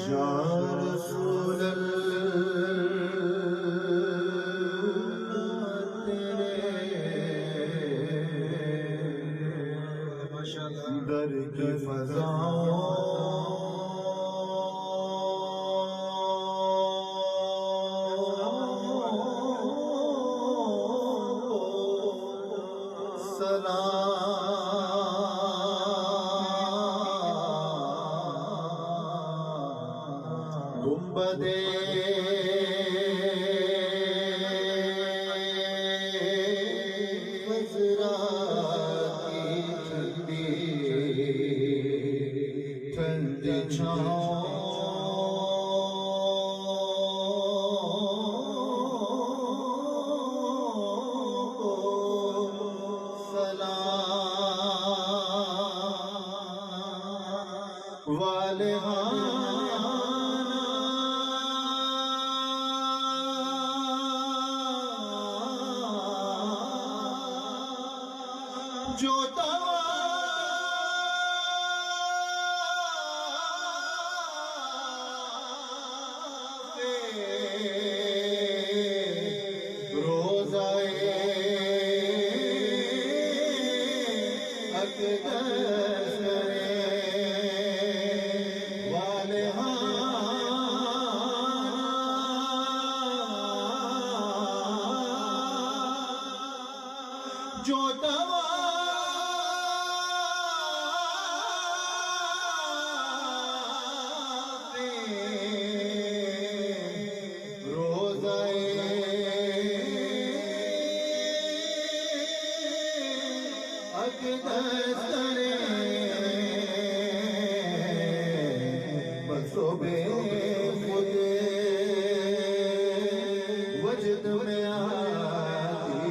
یا رسول اللہ تیرے در کی گنبدِ خضرا کی ٹھنڈی چھاؤں سلام جو روزائے اقدس جو بے خود وجد میں آتی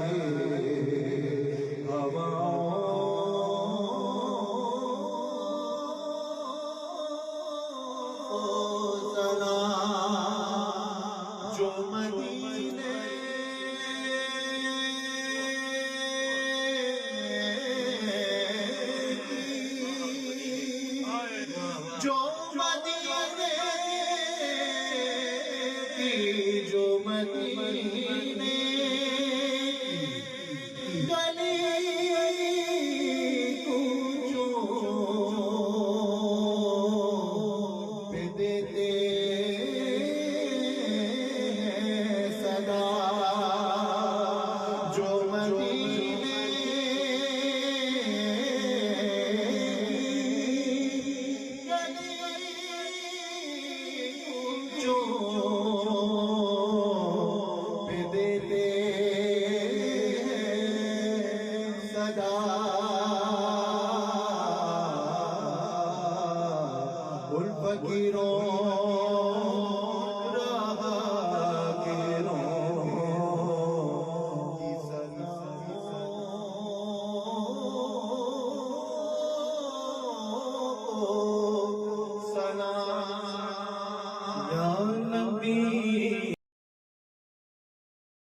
ہواؤں سلام جو مدینے جو مدینے گلی کوچوں پہ دیتے صدا جو مدینے گلی کوچوں دیتے صدا